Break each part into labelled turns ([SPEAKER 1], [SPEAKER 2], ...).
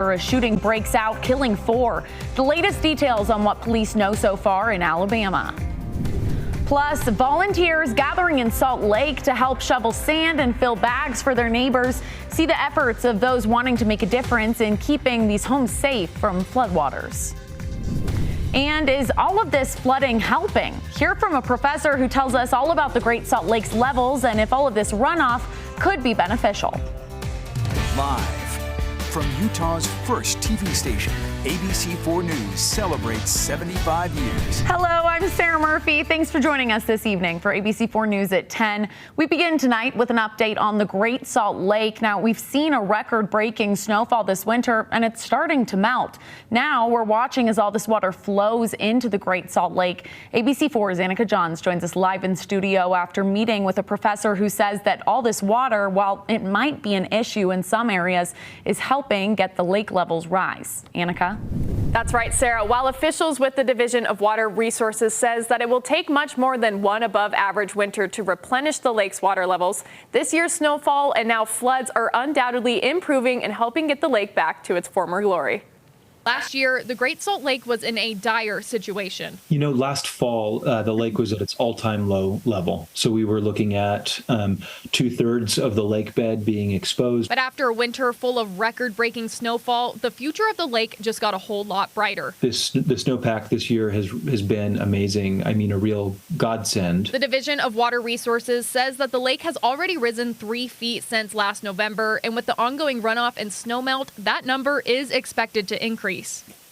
[SPEAKER 1] A shooting breaks out, killing 4. The latest details on what police know so far in Alabama. Plus, volunteers gathering in Salt Lake to help shovel sand and fill bags for their neighbors. See the efforts of those wanting to make a difference in keeping these homes safe from floodwaters. And is all of this flooding helping? Hear from a professor who tells us all about the Great Salt Lake's levels and if all of this runoff could be beneficial.
[SPEAKER 2] Live from Utah's first TV station, ABC4 News celebrates 75 years.
[SPEAKER 1] Hello, I'm Sarah Murphy. Thanks for joining us this evening for ABC4 News at 10. We begin tonight with an update on the Great Salt Lake. Now, we've seen a record-breaking snowfall this winter, and it's starting to melt. Now, we're watching as all this water flows into the Great Salt Lake. ABC4's Annika Johns joins us live in studio after meeting with a professor who says that all this water, while it might be an issue in some areas, is helping get the lake levels rise. Annika?
[SPEAKER 3] That's right, Sarah. While officials with the Division of Water Resources says that it will take much more than one above average winter to replenish the lake's water levels, this year's snowfall and now floods are undoubtedly improving and helping get the lake back to its former glory.
[SPEAKER 4] Last year, the Great Salt Lake was in a dire situation.
[SPEAKER 5] You know, last fall, the lake was at its all-time low level. So we were looking at 2/3 of the lake bed being exposed.
[SPEAKER 4] But after a winter full of record-breaking snowfall, the future of the lake just got a whole lot brighter.
[SPEAKER 5] The snowpack this year has been amazing. I mean, a real godsend.
[SPEAKER 4] The Division of Water Resources says that the lake has already risen 3 feet since last November, and with the ongoing runoff and snowmelt, that number is expected to increase.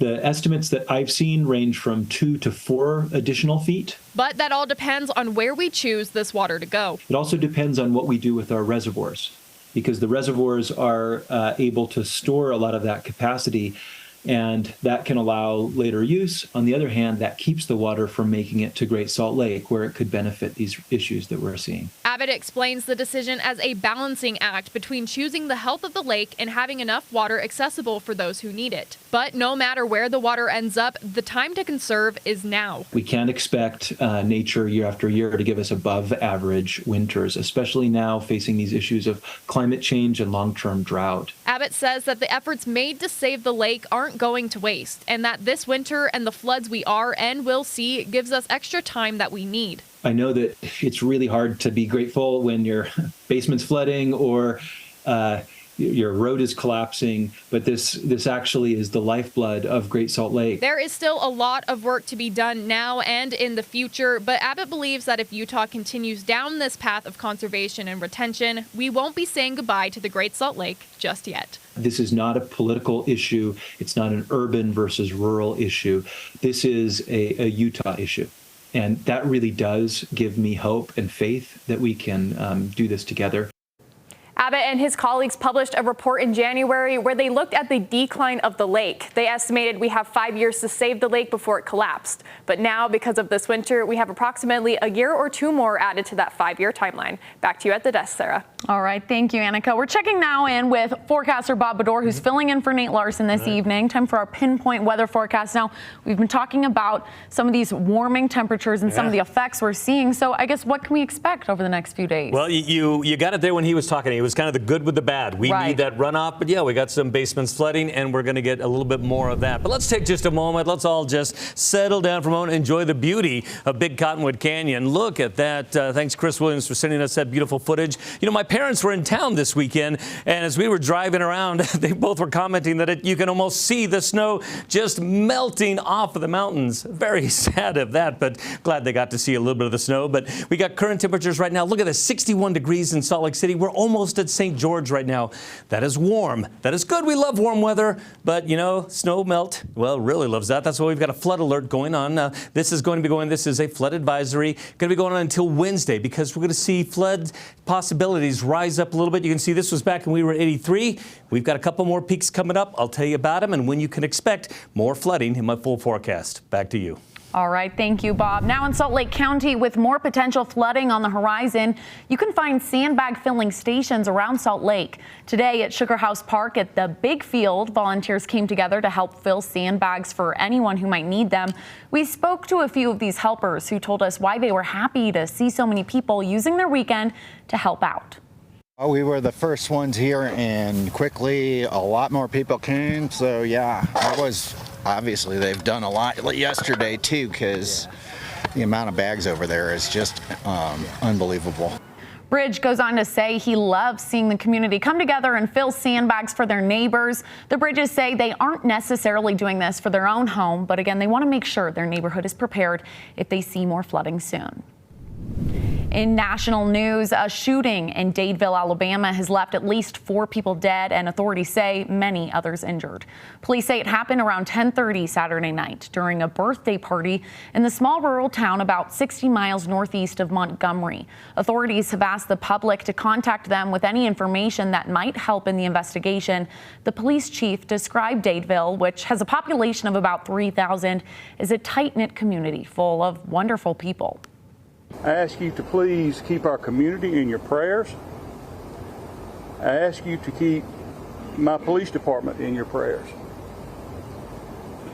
[SPEAKER 5] The estimates that I've seen range from 2 to 4 additional feet.
[SPEAKER 4] But that all depends on where we choose this water to go.
[SPEAKER 5] It also depends on what we do with our reservoirs, because the reservoirs are able to store a lot of that capacity, and that can allow later use. On the other hand, that keeps the water from making it to Great Salt Lake, where it could benefit these issues that we're seeing.
[SPEAKER 4] Abbott explains the decision as a balancing act between choosing the health of the lake and having enough water accessible for those who need it. But no matter where the water ends up, the time to conserve is now.
[SPEAKER 5] We can't expect nature year after year to give us above average winters, especially now facing these issues of climate change and long-term drought.
[SPEAKER 4] Abbott says that the efforts made to save the lake aren't going to waste, and that this winter and the floods we are and will see gives us extra time that we need.
[SPEAKER 5] I know that it's really hard to be grateful when your basement's flooding or your road is collapsing, but this actually is the lifeblood of Great Salt Lake.
[SPEAKER 4] There is still a lot of work to be done now and in the future, but Abbott believes that if Utah continues down this path of conservation and retention, we won't be saying goodbye to the Great Salt Lake just yet.
[SPEAKER 5] This is not a political issue. It's not an urban versus rural issue. This is a Utah issue. And that really does give me hope and faith that we can do this together.
[SPEAKER 3] Abbott and his colleagues published a report in January where they looked at the decline of the lake. They estimated we have 5 years to save the lake before it collapsed. But now, because of this winter, we have approximately a year or 2 more added to that 5-year timeline. Back to you at the desk, Sarah.
[SPEAKER 1] All right. Thank you, Annika. We're checking now in with forecaster Bob Bedore, who's filling in for Nate Larson this evening. Time for our pinpoint weather forecast. Now, we've been talking about some of these warming temperatures and some of the effects we're seeing. So I guess what can we expect over the next few days?
[SPEAKER 6] Well, you got it there when he was talking. It was kind of the good with the bad. We need that runoff, but yeah, we got some basements flooding, and we're going to get a little bit more of that. But let's take just a moment. Let's all just settle down for a moment and enjoy the beauty of Big Cottonwood Canyon. Look at that. Thanks, Chris Williams, for sending us that beautiful footage. You know, my parents were in town this weekend, and as we were driving around, they both were commenting that you can almost see the snow just melting off of the mountains. Very sad of that, but glad they got to see a little bit of the snow. But we got current temperatures right now. Look at this, 61 degrees in Salt Lake City. We're almost at St. George right now. That is warm. That is good. We love warm weather, but you know, snow melt, well, really loves that. That's why we've got a flood alert going on. This is a flood advisory, going to be going on until Wednesday, because we're going to see flood possibilities rise up a little bit. You can see this was back when we were at 83. We've got a couple more peaks coming up. I'll tell you about them and when you can expect more flooding in my full forecast. Back to you.
[SPEAKER 1] All right. Thank you, Bob. Now in Salt Lake County, with more potential flooding on the horizon, you can find sandbag filling stations around Salt Lake. Today at Sugar House Park at the Big Field, volunteers came together to help fill sandbags for anyone who might need them. We spoke to a few of these helpers who told us why they were happy to see so many people using their weekend to help out.
[SPEAKER 7] We were the first ones here, and quickly a lot more people came. So yeah, obviously they've done a lot yesterday too, because the amount of bags over there is just unbelievable.
[SPEAKER 1] Bridge goes on to say he loves seeing the community come together and fill sandbags for their neighbors. The Bridges say they aren't necessarily doing this for their own home, but again, they want to make sure their neighborhood is prepared if they see more flooding soon. In national news, a shooting in Dadeville, Alabama has left at least 4 people dead and authorities say many others injured. Police say it happened around 10:30 Saturday night during a birthday party in the small rural town about 60 miles northeast of Montgomery. Authorities have asked the public to contact them with any information that might help in the investigation. The police chief described Dadeville, which has a population of about 3,000, as a tight-knit community full of wonderful people.
[SPEAKER 8] I ask you to please keep our community in your prayers. I ask you to keep my police department in your prayers.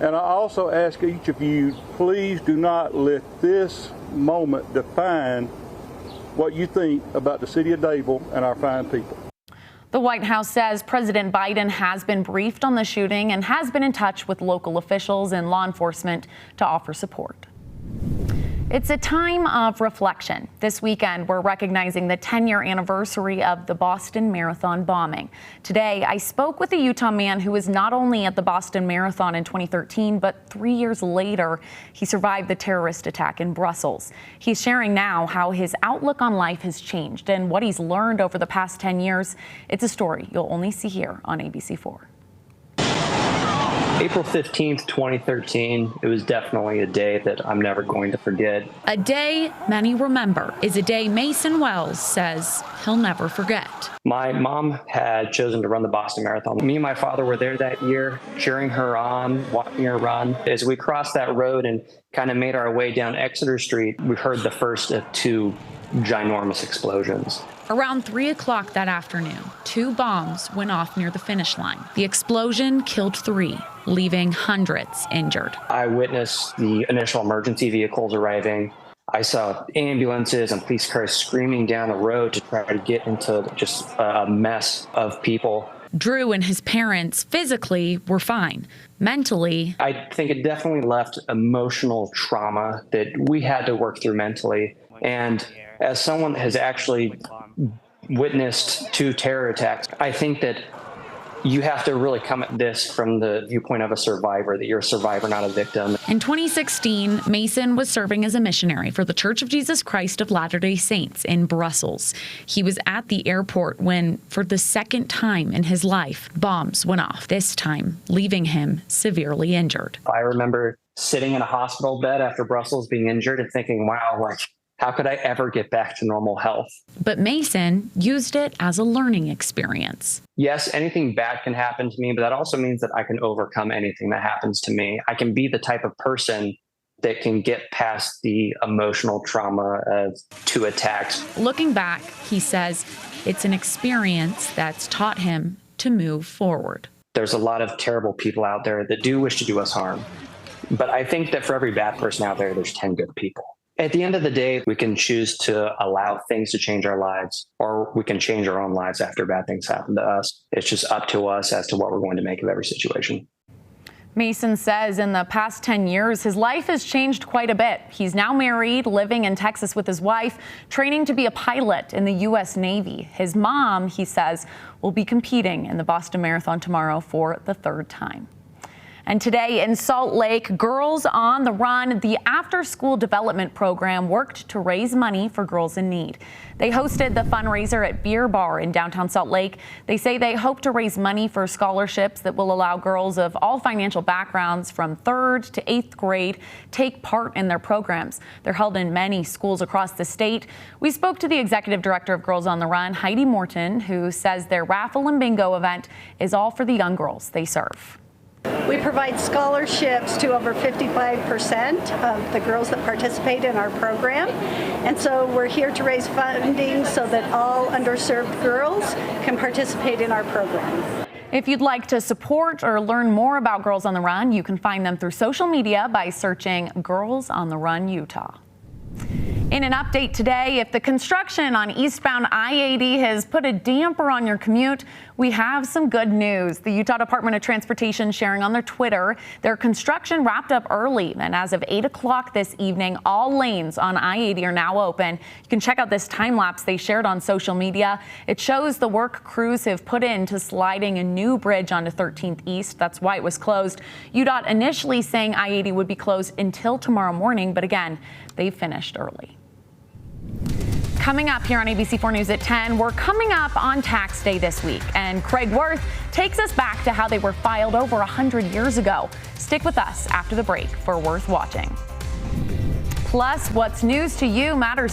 [SPEAKER 8] And I also ask each of you, please do not let this moment define what you think about the city of Dadeville and our fine people.
[SPEAKER 1] The White House says President Biden has been briefed on the shooting and has been in touch with local officials and law enforcement to offer support. It's a time of reflection. This weekend, we're recognizing the 10-year anniversary of the Boston Marathon bombing. Today, I spoke with a Utah man who was not only at the Boston Marathon in 2013, but 3 years later, he survived the terrorist attack in Brussels. He's sharing now how his outlook on life has changed and what he's learned over the past 10 years. It's a story you'll only see here on ABC4.
[SPEAKER 9] April 15th, 2013, it was definitely a day that I'm never going to forget.
[SPEAKER 1] A day many remember is a day Mason Wells says he'll never forget.
[SPEAKER 9] My mom had chosen to run the Boston Marathon. Me and my father were there that year, cheering her on, watching her run. As we crossed that road and kind of made our way down Exeter Street, we heard the first of 2 ginormous explosions.
[SPEAKER 1] Around 3 o'clock that afternoon, 2 bombs went off near the finish line. The explosion killed 3, leaving hundreds injured.
[SPEAKER 9] I witnessed the initial emergency vehicles arriving. I saw ambulances and police cars screaming down the road to try to get into just a mess of people.
[SPEAKER 1] Drew and his parents physically were fine. Mentally,
[SPEAKER 9] I think it definitely left emotional trauma that we had to work through mentally. And as someone that has actually witnessed 2 terror attacks, I think that you have to really come at this from the viewpoint of a survivor, that you're a survivor, not a victim.
[SPEAKER 1] In 2016, Mason was serving as a missionary for the Church of Jesus Christ of Latter-day Saints in Brussels. He was at the airport when, for the second time in his life, bombs went off, this time leaving him severely injured.
[SPEAKER 9] I remember sitting in a hospital bed after Brussels being injured and thinking, wow, how could I ever get back to normal health?
[SPEAKER 1] But Mason used it as a learning experience.
[SPEAKER 9] Yes, anything bad can happen to me, but that also means that I can overcome anything that happens to me. I can be the type of person that can get past the emotional trauma of 2 attacks.
[SPEAKER 1] Looking back, he says it's an experience that's taught him to move forward.
[SPEAKER 9] There's a lot of terrible people out there that do wish to do us harm. But I think that for every bad person out there, there's 10 good people. At the end of the day, we can choose to allow things to change our lives, or we can change our own lives after bad things happen to us. It's just up to us as to what we're going to make of every situation.
[SPEAKER 1] Mason says in the past 10 years, his life has changed quite a bit. He's now married, living in Texas with his wife, training to be a pilot in the U.S. Navy. His mom, he says, will be competing in the Boston Marathon tomorrow for the 3rd time. And today in Salt Lake, Girls on the Run, the after-school development program, worked to raise money for girls in need. They hosted the fundraiser at Beer Bar in downtown Salt Lake. They say they hope to raise money for scholarships that will allow girls of all financial backgrounds from 3rd to 8th grade take part in their programs. They're held in many schools across the state. We spoke to the executive director of Girls on the Run, Heidi Morton, who says their raffle and bingo event is all for the young girls they serve.
[SPEAKER 10] We provide scholarships to over 55% of the girls that participate in our program. And so we're here to raise funding so that all underserved girls can participate in our program.
[SPEAKER 1] If you'd like to support or learn more about Girls on the Run, you can find them through social media by searching Girls on the Run Utah. In an update today, if the construction on eastbound I-80 has put a damper on your commute, we have some good news. The Utah Department of Transportation sharing on their Twitter, their construction wrapped up early, and as of 8 o'clock this evening, all lanes on I-80 are now open. You can check out this time lapse they shared on social media. It shows the work crews have put into sliding a new bridge onto 13th East. That's why it was closed. UDOT initially saying I-80 would be closed until tomorrow morning, but again, they finished early. Coming up here on ABC4 News at 10, we're coming up on tax day this week, and Craig Worth takes us back to how they were filed over 100 years ago. Stick with us after the break for Worth Watching. Plus, what's news to you matters